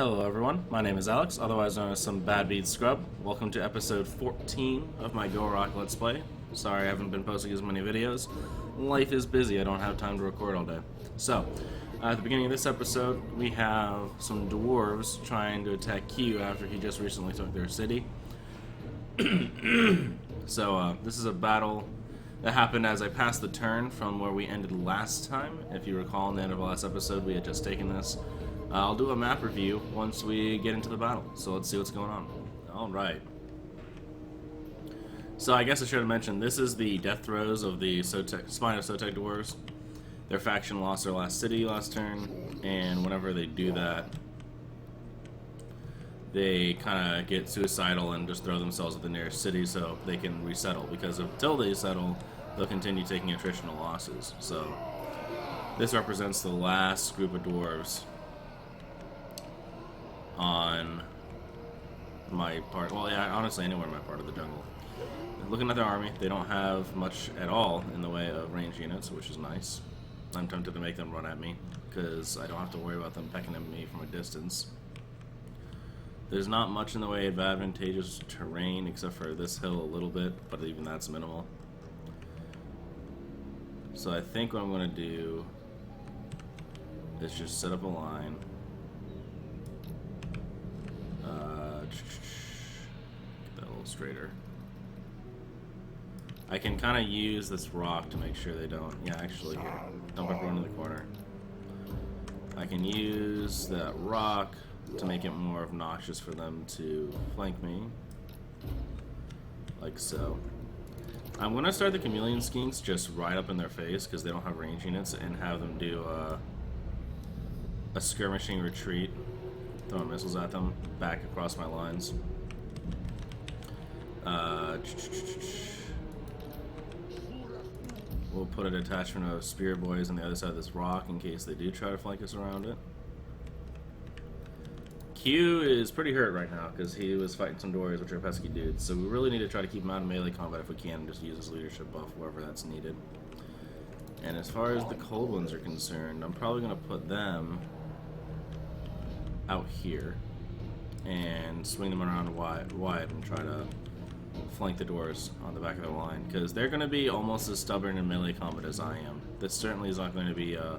Hello everyone, my name is Alex, otherwise known as some Bad Beat Scrub. Welcome to episode 14 of my Go Rock Let's Play. Sorry I haven't been posting as many videos. Life is busy, I don't have time to record all day. So, at the beginning of this episode, we have some dwarves trying to attack Q after he just recently took their city. So, this is a battle that happened as I passed the turn from where we ended last time. If you recall, in the end of the last episode, we had just taken this. I'll do a map review once we get into the battle, so let's see what's going on. Alright. So I guess I should have mentioned, this is the death throes of the Spine of Sotek dwarves. Their faction lost their last city last turn, and whenever they do that, they kind of get suicidal and just throw themselves at the nearest city so they can resettle, because until they settle, they'll continue taking attritional losses. So this represents the last group of dwarves on my part. Well, yeah, honestly, anywhere in my part of the jungle. Looking at their army, they don't have much at all in the way of range units, which is nice. I'm tempted to make them run at me, because I don't have to worry about them pecking at me from a distance. There's not much in the way of advantageous terrain, except for this hill a little bit, but even that's minimal. So I think what I'm going to do is just set up a line. Get that a little straighter. I can kind of use this rock to make sure they don't. Yeah, actually, here. Dump everyone in the corner. I can use that rock to make it more obnoxious for them to flank me. Like so. I'm going to start the chameleon skinks just right up in their face because they don't have range units, and have them do a skirmishing retreat. Throwing missiles at them, back across my lines. We'll put a detachment of spear boys on the other side of this rock in case they do try to flank us around it. Q is pretty hurt right now because he was fighting some dwarves, which are pesky dudes, so we really need to try to keep him out of melee combat if we can, and just use his leadership buff wherever that's needed. And as far as the cold ones are concerned, I'm probably going to put them out here and swing them around wide and try to flank the dwarves on the back of their line, because they're going to be almost as stubborn in melee combat as I am. This certainly is not going to be a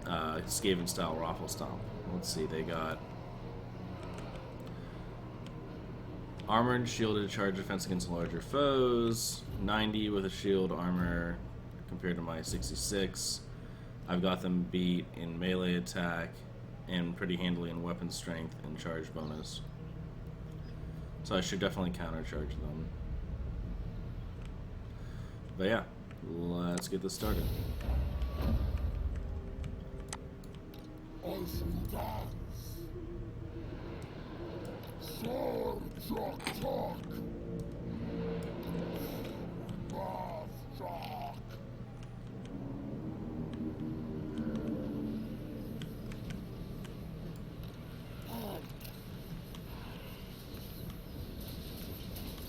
Skaven style raffle stomp. Let's see, they got armored shielded charge defense against larger foes, 90 with a shield armor compared to my 66. I've got them beat in melee attack and pretty handily in weapon strength and charge bonus. So I should definitely countercharge them. But yeah, let's get this started.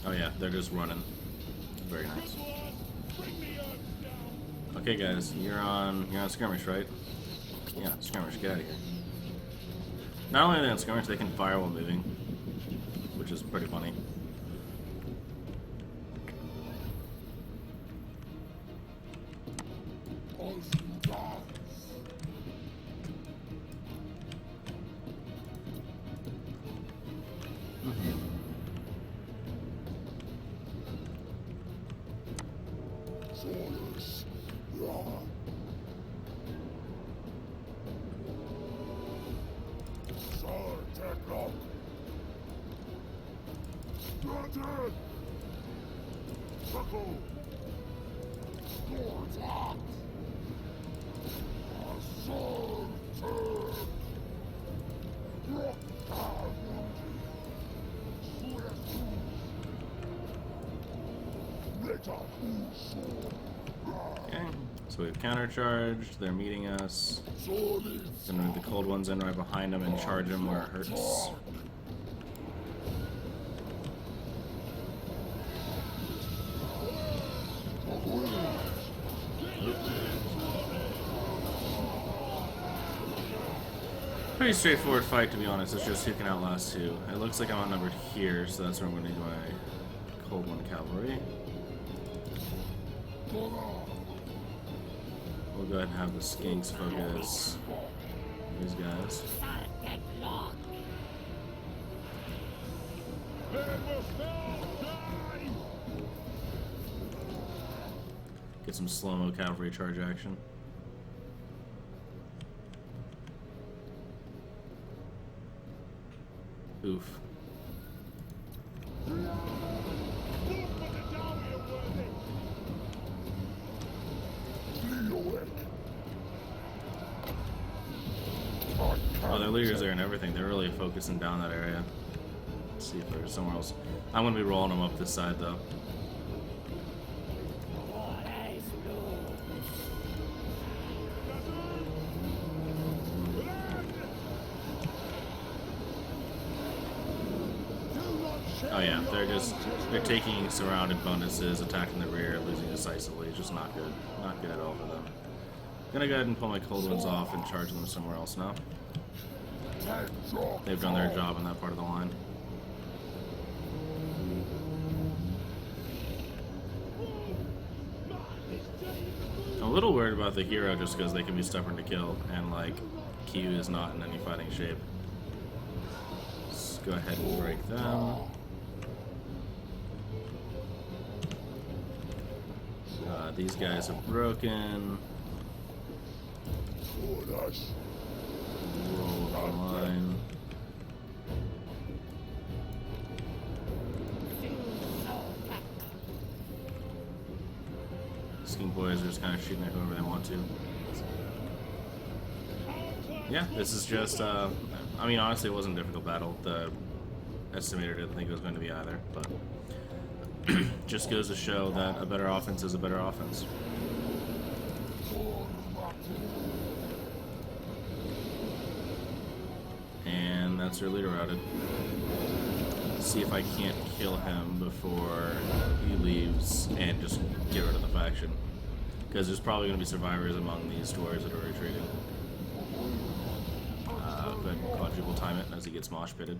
Oh yeah, they're just running. Very nice. Okay guys, you're on skirmish, right? Yeah, skirmish, get out of here. Not only are they on skirmish, they can fire while moving, which is pretty funny. Okay, so we've countercharged, they're meeting us. Then move the cold ones in right behind them and charge them where it hurts. pretty straightforward fight, to be honest. It's just who can outlast who. It looks like I'm outnumbered here, so that's where I'm going to need my Cold One Cavalry. We'll go ahead and have the Skinks focus these guys. Get some slow-mo cavalry charge action. Oof. Oh, their leaders there and everything. They're really focusing down that area. Let's see if there's somewhere else. I'm going to be rolling them up this side, though. Oh yeah, they're taking surrounded bonuses, attacking the rear, losing decisively. It's just not good. Not good at all for them. Gonna go ahead and pull my cold ones off and charge them somewhere else now. They've done their job in that part of the line. I'm a little worried about the hero just because they can be stubborn to kill, and like Q is not in any fighting shape. Let's go ahead and break them. These guys are broken. Roll the line. Skink boys are just kind of shooting at whoever they want to. Yeah, this is just, I mean, honestly, it wasn't a difficult battle. The estimator didn't think it was going to be either, but just goes to show that a better offense is a better offense. And that's your leader routed. See if I can't kill him before he leaves and just get rid of the faction. Because there's probably going to be survivors among these dwarves that are retreating. Go ahead and quadruple time it as he gets mosh pitted.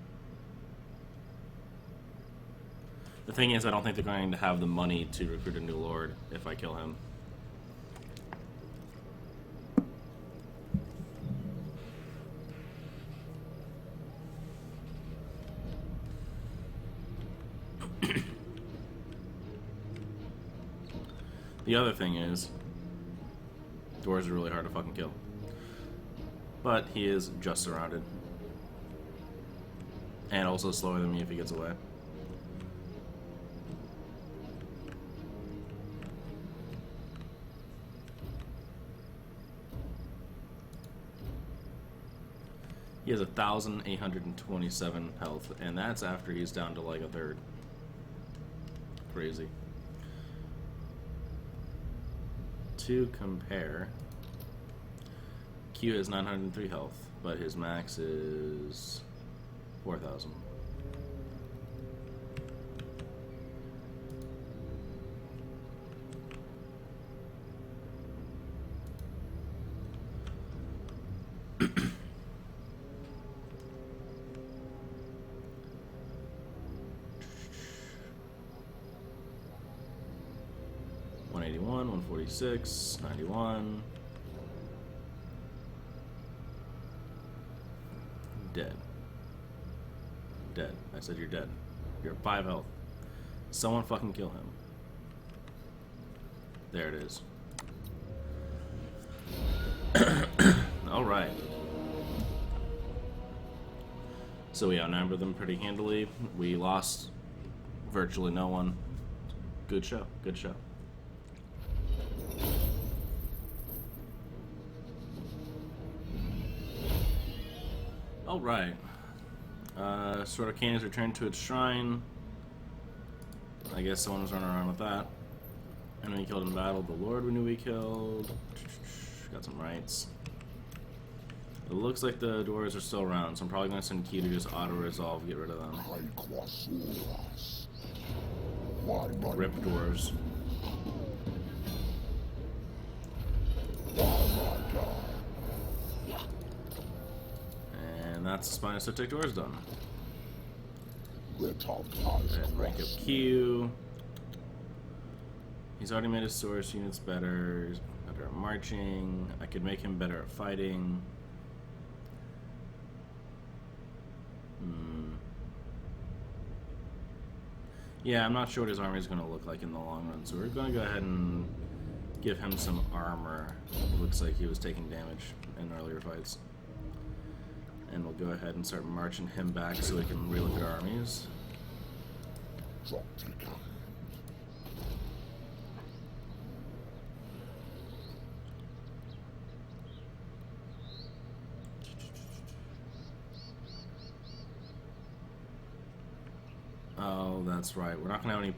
The thing is, I don't think they're going to have the money to recruit a new lord if I kill him. The other thing is, dwarves are really hard to fucking kill. But he is just surrounded. And also slower than me if he gets away. He has 1,827 health, and that's after he's down to like a third. Crazy. To compare, Q has 903 health, but his max is 4,000. $181, $146, $91. Dead. Dead. I said you're dead. You're at 5 health. Someone fucking kill him. There it is. Alright. So we outnumbered them pretty handily. We lost virtually no one. Good show. Good show. Alright. Sword of Cain is returned to its shrine. I guess someone was running around with that. And we killed in battle. The Lord we knew we killed. Got some rights. It looks like the dwarves are still around, so I'm probably going to send Key to just auto-resolve, get rid of them. Rip dwarves. that's Spinocytic doors done. And Rank up Q. He's already made his source units better. He's better at marching. I could make him better at fighting. Yeah, I'm not sure what his army is going to look like in the long run, so we're going to go ahead and give him some armor. It looks like he was taking damage in earlier fights. And we'll go ahead and start marching him back so we can relook at our armies. Oh, that's right. We're not going to have any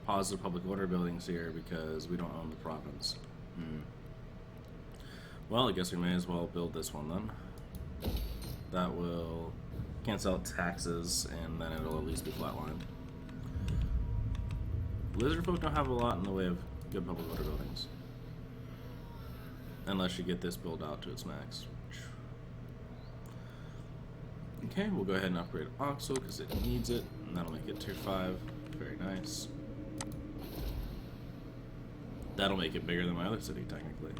positive public order buildings here because we don't own the province. Well, I guess we may as well build this one then. That will cancel out taxes, and then it'll at least be flatlined. Lizard folk don't have a lot in the way of good public order buildings. Unless you get this build out to its max. Okay, we'll go ahead and upgrade Oxel because it needs it, and that'll make it tier 5. Very nice. That'll make it bigger than my other city, technically.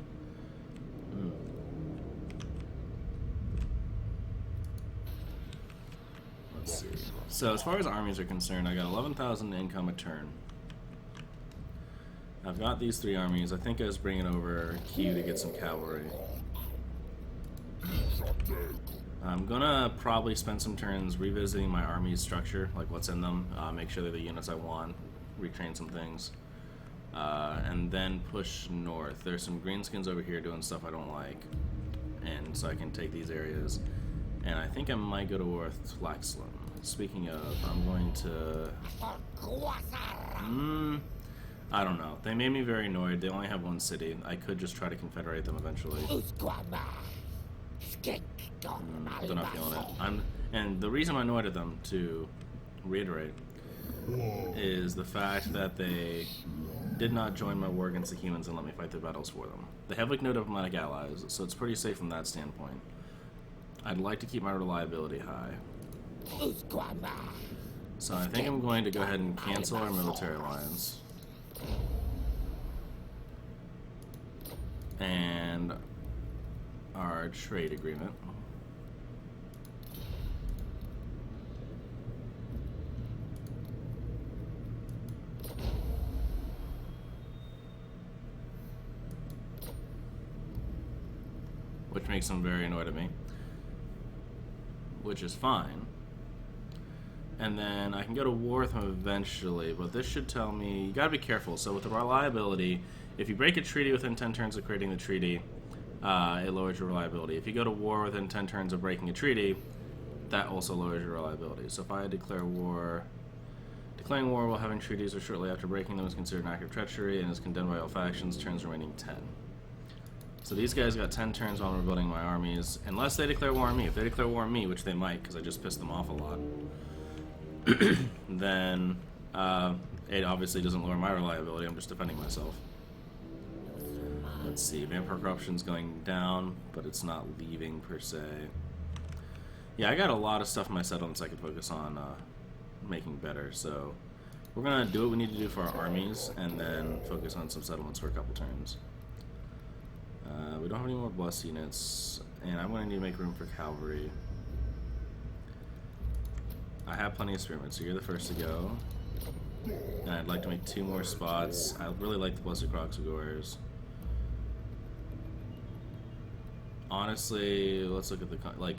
Let's see. So, as far as armies are concerned, I got 11,000 income a turn. I've got these 3 armies. I think I was bringing over Q to get some cavalry. I'm gonna probably spend some turns revisiting my army's structure, like what's in them, make sure they're the units I want, retrain some things, and then push north. There's some greenskins over here doing stuff I don't like, and so I can take these areas, and I think I might go to war with Flaxland. Speaking of, I'm going to... I don't know. They made me very annoyed. They only have one city. I could just try to confederate them eventually. They're not feeling it. And the reason I'm annoyed at them, to reiterate, is the fact that they did not join my war against the humans and let me fight their battles for them. They have like no diplomatic allies, so it's pretty safe from that standpoint. I'd like to keep my reliability high. So I think I'm going to go ahead and cancel our military alliance. And our trade agreement. Which makes them very annoyed at me. Which is fine. And then I can go to war with them eventually, but this should tell me, you gotta be careful. So with the reliability, if you break a treaty within 10 turns of creating the treaty, it lowers your reliability. If you go to war within 10 turns of breaking a treaty, that also lowers your reliability. So if I declare war, declaring war while having treaties or shortly after breaking them is considered an act of treachery and is condemned by all factions, turns remaining 10. So these guys got 10 turns while I'm rebuilding my armies, unless they declare war on me. If they declare war on me, which they might, because I just pissed them off a lot, then it obviously doesn't lower my reliability. I'm just defending myself. Let's see, vampire corruption's going down, but it's not leaving per se. Yeah, I got a lot of stuff in my settlements I could focus on making better, so we're gonna do what we need to do for our armies and then focus on some settlements for a couple turns. We don't have any more bless units, and I'm going to need to make room for cavalry. I have plenty of spearmen, so you're the first to go. And I'd like to make 2 more spots. I really like the Blessed Croxagores. Honestly, let's look at the... like,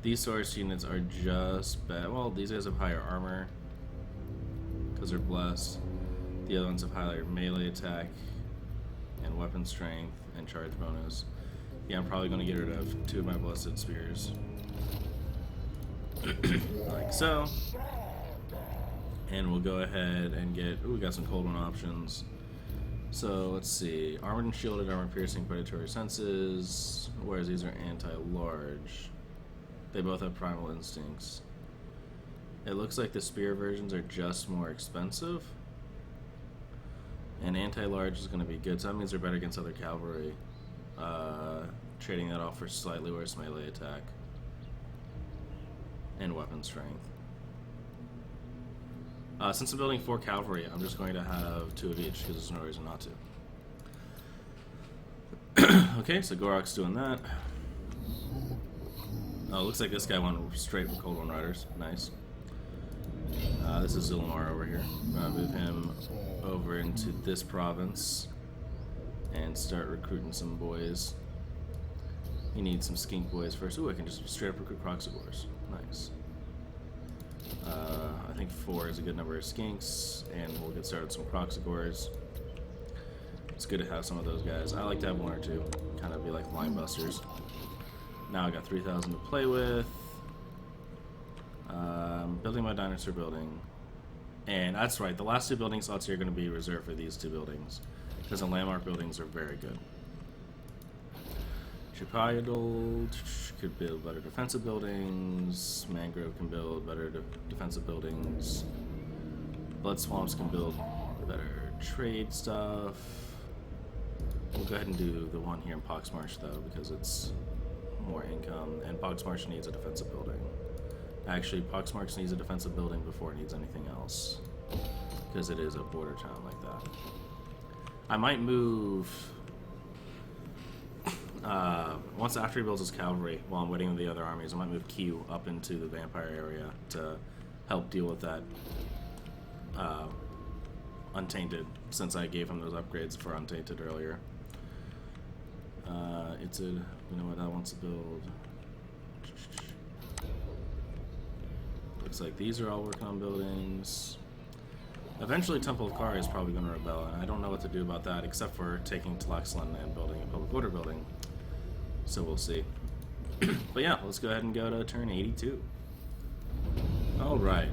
these source units are just bad. Well, these guys have higher armor, because they're blessed. The other ones have higher melee attack, and weapon strength, and charge bonus. Yeah, I'm probably going to get rid of 2 of my blessed spears. Like so. And we'll go ahead and get... ooh, we got some cold one options. So, let's see. Armored and shielded, armor piercing, predatory senses. Whereas these are anti-large. They both have primal instincts. It looks like the spear versions are just more expensive. And anti-large is going to be good, so that means they're better against other cavalry. Trading that off for slightly worse melee attack. and weapon strength. Since I'm building 4 cavalry, I'm just going to have 2 of each because there's no reason not to. Okay, so Gorok's doing that. Oh, looks like this guy went straight with Cold One Riders. Nice. This is Zulmar over here. I'm gonna move him over into this province and start recruiting some boys. He needs some skink boys first. Ooh, I can just straight up recruit Croxagores. Nice. I think 4 is a good number of skinks, and we'll get started with some Croxagores. It's good to have some of those guys. I like to have 1 or 2, kind of be like line busters. Now I got 3,000 to play with. Building my dinosaur building. And that's right, the last 2 building slots here are going to be reserved for these 2 buildings, because the landmark buildings are very good. Chipayadol could build better defensive buildings. Mangrove can build better defensive buildings. Blood Swamps can build better trade stuff. We'll go ahead and do the one here in Poxmarsh though, because it's more income, and Poxmarsh needs a defensive building. Actually, Poxmarsh needs a defensive building before it needs anything else, because it is a border town like that. I might move... once after he builds his cavalry, while I'm waiting on the other armies, I might move Q up into the vampire area to help deal with that Untainted, since I gave him those upgrades for Untainted earlier. It's a, you know what, I wants to build. Looks like these are all working on buildings. Eventually Temple of Kari is probably going to rebel, and I don't know what to do about that except for taking Tlaxlan and building a public order building. So we'll see. But yeah, let's go ahead and go to turn 82. Alright.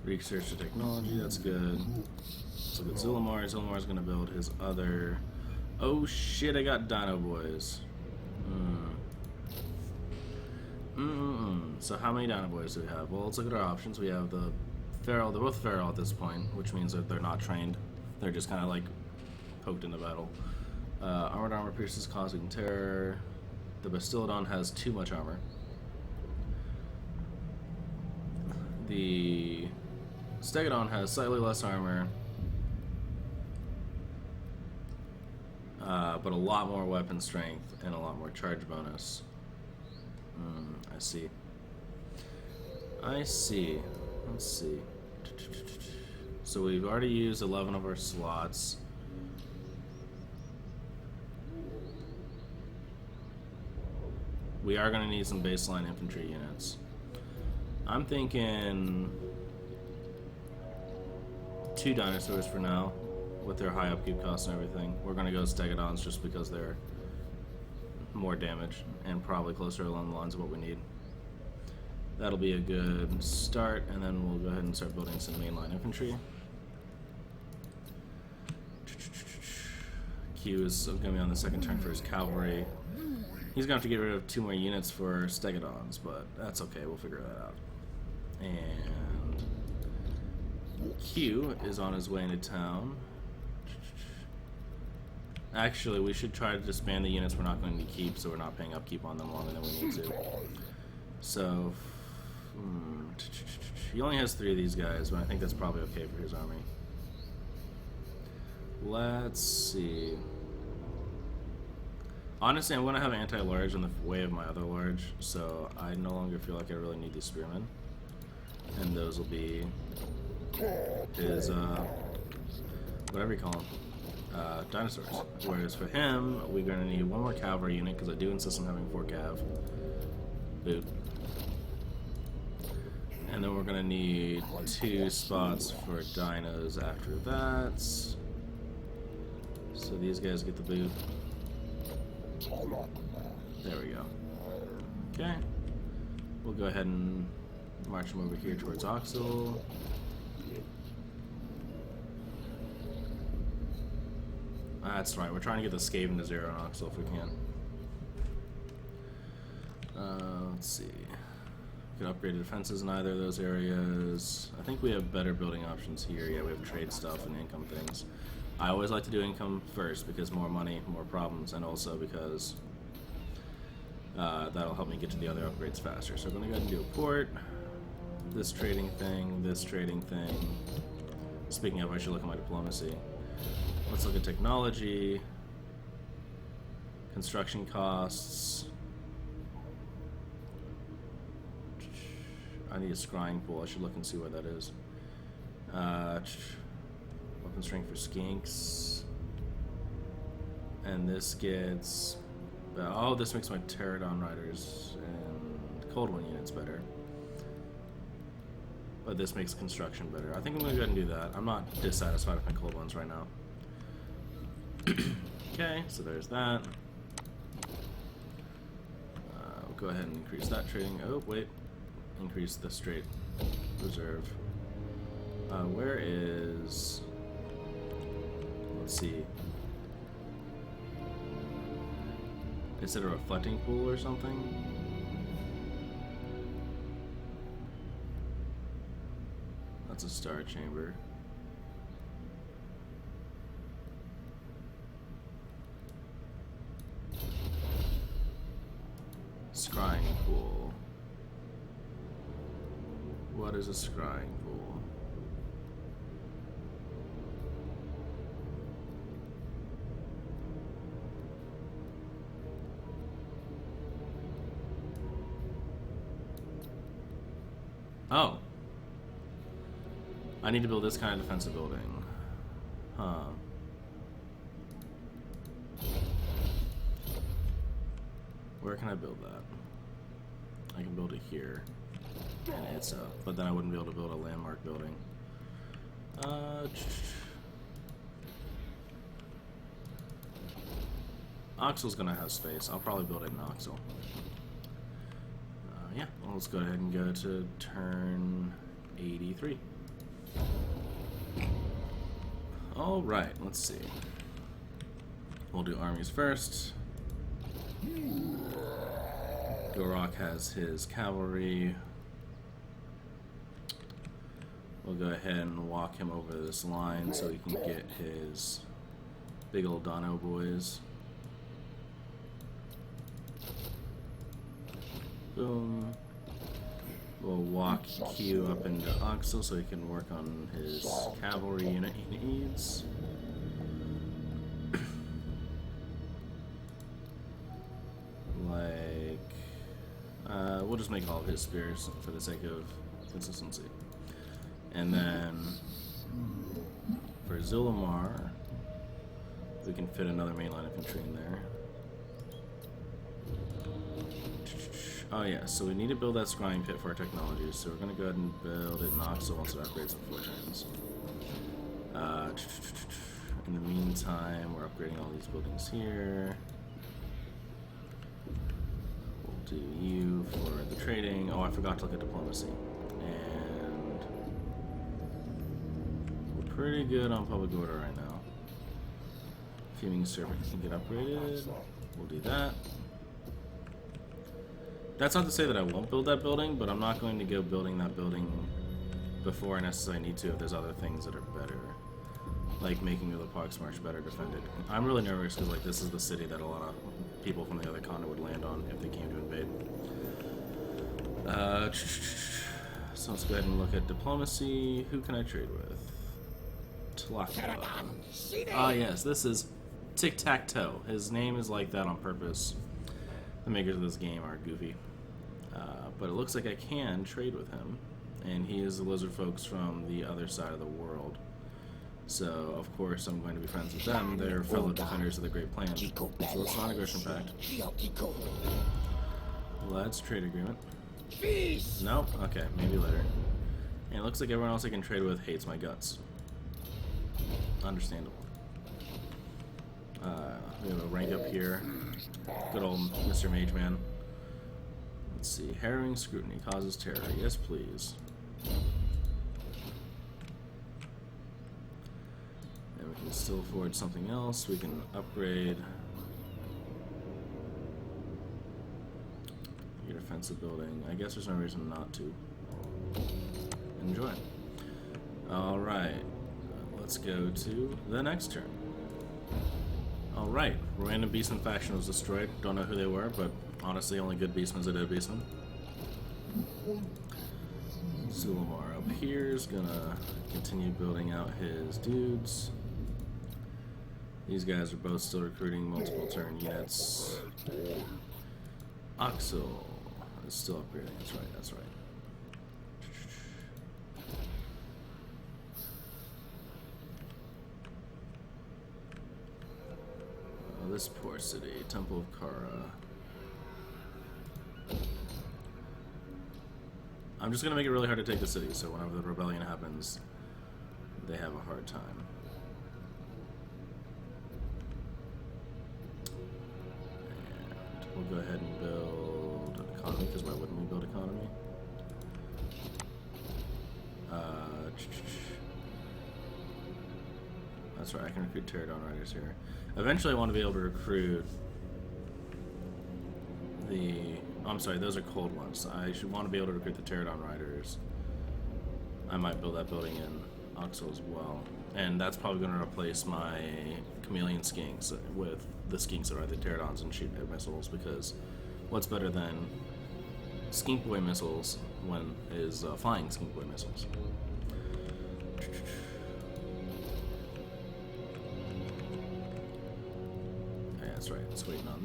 Research the technology, that's good. Let's look at Zulmar. Zulmar's going to build his other... Oh shit, I got Dino Boys. So how many Dino Boys do we have? Well, let's look at our options. We have the Feral, they're both Feral at this point, which means that they're not trained. They're just kind of like poked into battle. Armored Armor pierces causing terror. The Bastillodon has too much armor. The Stegodon has slightly less armor, but a lot more weapon strength and a lot more charge bonus. I see. I see. Let's see. So we've already used 11 of our slots. We are going to need some baseline infantry units. I'm thinking 2 dinosaurs for now, with their high upkeep costs and everything. We're going to go Stegodons just because they're more damage and probably closer along the lines of what we need. That'll be a good start, and then we'll go ahead and start building some mainline infantry. Q is going to be on the second turn for his cavalry. He's going to have to get rid of 2 more units for Stegodons, but that's okay, we'll figure that out. And Q is on his way into town. Actually, we should try to disband the units we're not going to keep, so we're not paying upkeep on them longer than we need to. So, he only has 3 of these guys, but I think that's probably okay for his army. Let's see. Honestly, I'm going to have anti-large in the way of my other large, so I no longer feel like I really need these spearmen. And those will be his, whatever you call them. Dinosaurs. Whereas for him, we're going to need 1 more cavalry unit, because I do insist on having 4 cav. Boot. And then we're going to need 2 spots for dinos after that. So these guys get the boot. There we go. Okay. We'll go ahead and march them over here towards Oxel. That's right, we're trying to get the Skaven to 0 on Oxel if we can. Let's see. We can upgrade defenses in either of those areas. I think we have better building options here. Yeah, we have trade stuff and income things. I always like to do income first because more money, more problems, and also because That'll help me get to the other upgrades faster. So I'm going to go ahead and do a port. This trading thing, this trading thing. Speaking of, I should look at my diplomacy. Let's look at technology, construction costs. I need a scrying pool. I should look and see where that is. Weapon strength for skinks. And this gets... oh, this makes my Pterodon Riders and Cold One units better. But this makes construction better. I think I'm going to go ahead and do that. I'm not dissatisfied with my Cold Ones right now. Okay, so there's that. We'll go ahead and increase that trading. Oh, wait. Increase the straight reserve. Where is... let's see. Is it a reflecting pool or something? That's a star chamber. Scrying pool. What is a scrying pool? Oh. I need to build this kind of defensive building. Huh. Where can I build that? I can build it here. And it's up. But then I wouldn't be able to build a landmark building. Oxel's gonna have space. I'll probably build it in Oxel. Yeah, well, let's go ahead and go to turn 83. Alright, let's see. We'll do armies first. Gorok has his cavalry. We'll go ahead and walk him over this line so he can get his big old Dono boys. Boom. We'll walk Q up into Oxel so he can work on his cavalry unit he needs. We'll just make all of his spears for the sake of consistency. And then for Zul'Amar, we can fit another mainline infantry in there. Oh yeah, so we need to build that scrying pit for our technologies, so we're going to go ahead and build it in Oxel once it upgrades in 4 turns. In the meantime, we're upgrading all these buildings here. We'll do you for the trading. Oh, I forgot to look at diplomacy. And we're pretty good on public order right now. Fuming Serpent can get upgraded. We'll do that. That's not to say that I won't build that building, but I'm not going to go building that building before I necessarily need to if there's other things that are better. Like making the Parks March better defended. I'm really nervous because like this is the city that a lot of people from the other continent would land on if they came to invade. So let's go ahead and look at diplomacy. Who can I trade with? Tlaka. Ah yes, this is Tic-Tac-Toe. His name is like that on purpose. The makers of this game are goofy. But it looks like I can trade with him. And he is the lizard folks from the other side of the world. So, of course, I'm going to be friends with them. They're fellow defenders of the Great Plan. So it's not aggression pact. Let's trade agreement. Nope. Okay, maybe later. And it looks like everyone else I can trade with hates my guts. Understandable. We have a rank up here. Good old Mr. Mage Man. Let's see. Harrowing scrutiny causes terror. Yes, please. And we can still afford something else. We can upgrade your defensive building. I guess there's no reason not to. Enjoy. Alright. Let's go to the next turn. Alright, Random Beast and Faction was destroyed. Don't know who they were, but Honestly, only good beastman's a dead beastman. Sulamar up here is gonna continue building out his dudes. These guys are both still recruiting multiple turn units. Oxel is still upgrading. That's right, that's right. Oh, this poor city. Temple of Kara. I'm just gonna make it really hard to take the city, so whenever the rebellion happens, they have a hard time. And we'll go ahead and build an economy, because why wouldn't we build economy? That's right, I can recruit Pterodon Riders here. Eventually I want to be able to recruit the... Oh, I'm sorry, those are cold ones. I should want to be able to recruit the Pterodon Riders. I might build that building in Oxel as well. And that's probably going to replace my Chameleon Skinks with the Skinks that ride the Pterodons and shoot missiles, because what's better than Skink Boy missiles when is flying Skink Boy missiles? That's right, it's waiting on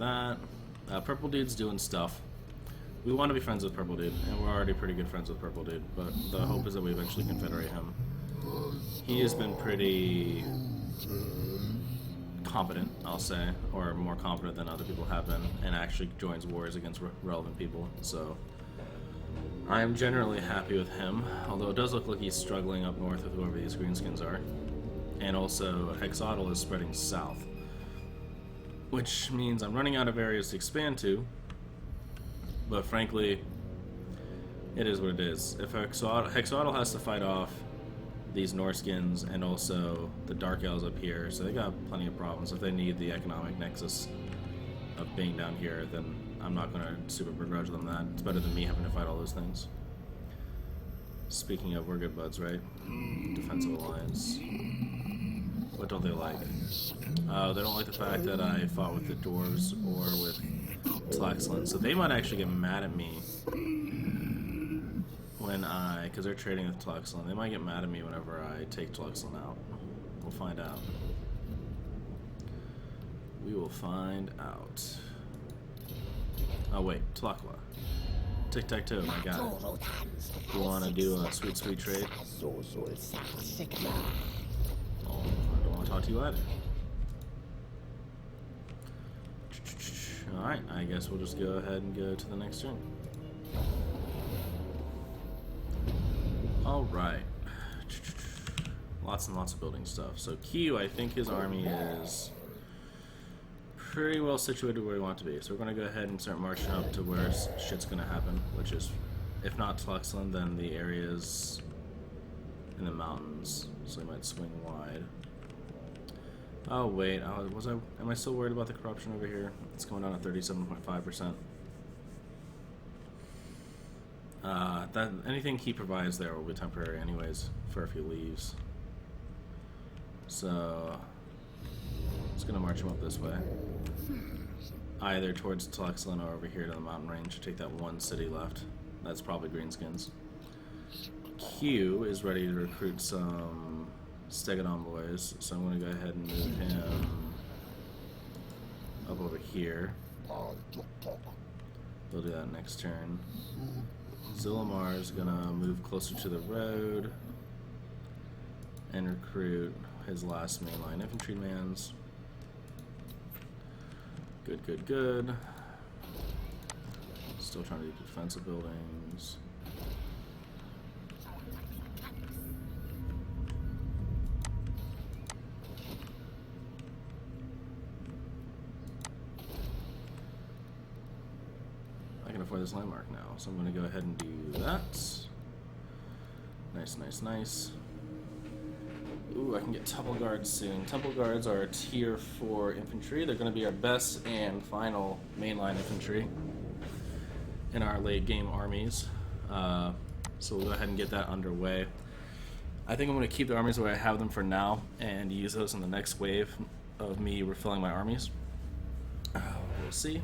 that. Purple Dude's doing stuff. We want to be friends with Purple Dude, and we're already pretty good friends with Purple Dude, but the hope is that we eventually confederate him. He has been pretty competent, I'll say, or more competent than other people have been, and actually joins wars against relevant people, so I am generally happy with him, although it does look like he's struggling up north with whoever these greenskins are. And also, Hexodal is spreading south, which means I'm running out of areas to expand to, but frankly, it is what it is. If Hexodal has to fight off these Norskins and also the Dark Elves up here, so they got plenty of problems. If they need the economic nexus of being down here, then I'm not going to super begrudge them that. It's better than me having to fight all those things. Speaking of, we're good buds, right? Defensive alliance. What don't they like? They don't like the fact that I fought with the dwarves or with Tlaxlan, so they might actually get mad at me when because they're trading with Tlaxlan. They might get mad at me whenever I take Tlaxlan out. We'll find out. We will find out. Oh wait, Tlakwa. Tic-tac-toe, my guy. You want to do a sweet, sweet trade? Oh, I don't want to talk to you either. Alright, I guess we'll just go ahead and go to the next turn. Alright. Lots and lots of building stuff. So Q, I think his army is pretty well situated where we want it to be. So we're going to go ahead and start marching up to where shit's going to happen, which is, if not Tlaxlan, then the areas in the mountains. So we might swing wide. Oh wait, am I still worried about the corruption over here? It's going down to 37.5%. That anything he provides there will be temporary anyways, for if he leaves. So it's gonna march him up this way. Either towards Tlaxlan or over here to the mountain range to take that one city left. That's probably greenskins. Q is ready to recruit some Stegodon boys, so I'm going to go ahead and move him up over here. We'll do that next turn. Zilamar is going to move closer to the road and recruit his last mainline infantryman's. Good, good, good. Still trying to do defensive buildings. For this landmark now, so I'm going to go ahead and do that. Nice, nice, nice. Ooh, I can get Temple Guards soon. Temple Guards are tier 4 infantry. They're going to be our best and final mainline infantry in our late game armies. So we'll go ahead and get that underway. I think I'm going to keep the armies the way I have them for now and use those in the next wave of me refilling my armies. We'll see.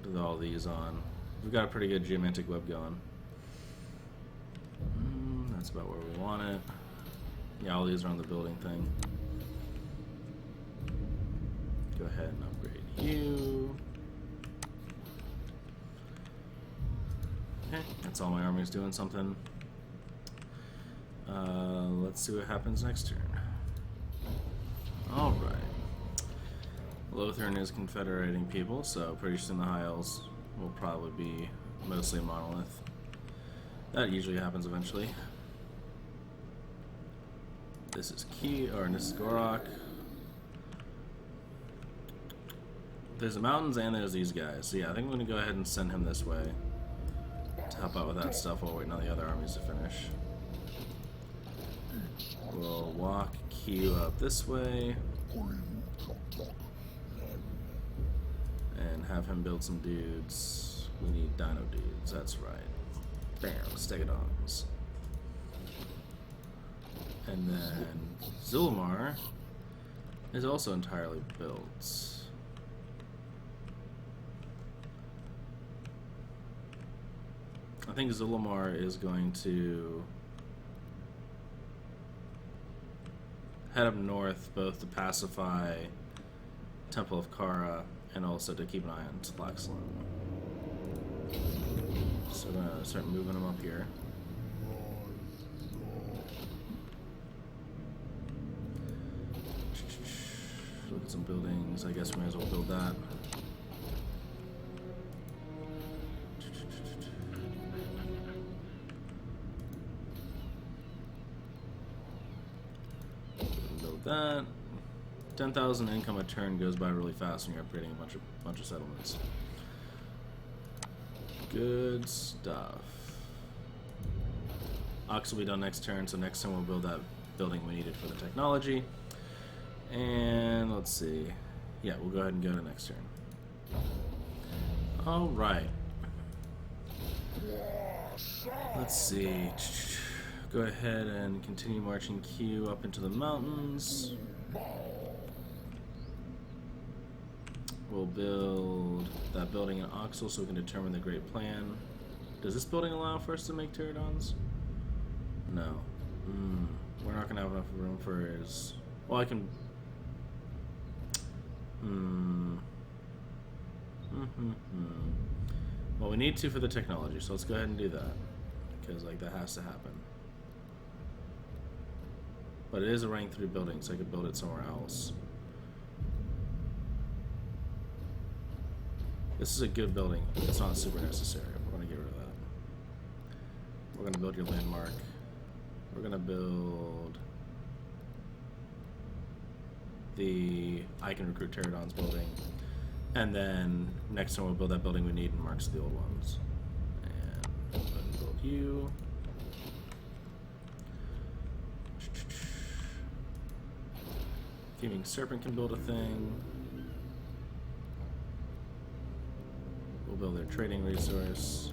with all these on. We've got a pretty good geomantic web going. That's about where we want it. Yeah, all these are on the building thing. Go ahead and upgrade you. Okay, that's all my army's doing something. Let's see what happens next turn. Alright. Lothern is confederating people, so pretty soon the High Elves will probably be mostly monolith. That usually happens eventually. This is this is Gorok. There's the mountains and there's these guys. So yeah, I think I'm gonna go ahead and send him this way to help out with that stuff while waiting on the other armies to finish. We'll walk Q up this way and have him build some dudes. We need dino dudes, that's right. Bam, stegodons. And then Zulmar is also entirely built. I think Zulmar is going to head up north both to pacify Temple of Kara and also to keep an eye on Tlaxlan. So we're going to start moving them up here. Look at some buildings. I guess we may as well build that. Build that. 10,000 income a turn goes by really fast when you're upgrading a bunch of settlements. Good stuff. Ox will be done next turn, so next turn we'll build that building we needed for the technology. And let's see. Yeah, we'll go ahead and go to next turn. Alright. Let's see. Go ahead and continue marching Q up into the mountains. We'll build that building in Oxel so we can determine the Great Plan. Does this building allow for us to make pterodons? No. We're not going to have enough room for his... Well, I can... Well, we need to for the technology, so let's go ahead and do that. Because, like, that has to happen. But it is a rank 3 building, so I could build it somewhere else. This is a good building. It's not super necessary. We're going to get rid of that. We're going to build your landmark. We're going to build the I can recruit pterodons building. And then next time we'll build that building we need and march the old ones. And go ahead and build you. Fuming Serpent can build a thing. We'll build their trading resource.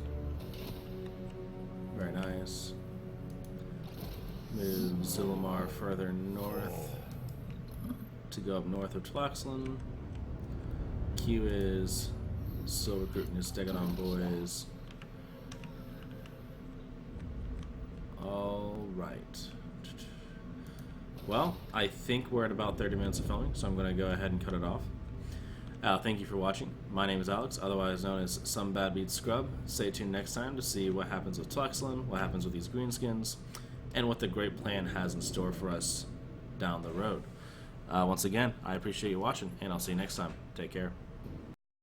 Very nice. Move Zulmar further north to go up north of Tlaxlan. Q is still recruiting his Stegodon boys. Alright. Well, I think we're at about 30 minutes of filming, so I'm going to go ahead and cut it off. Thank you for watching. My name is Alex, otherwise known as Some Bad Beat Scrub. Stay tuned next time to see what happens with Tlaxlan, what happens with these greenskins, and what the Great Plan has in store for us down the road. Once again, I appreciate you watching, and I'll see you next time. Take care.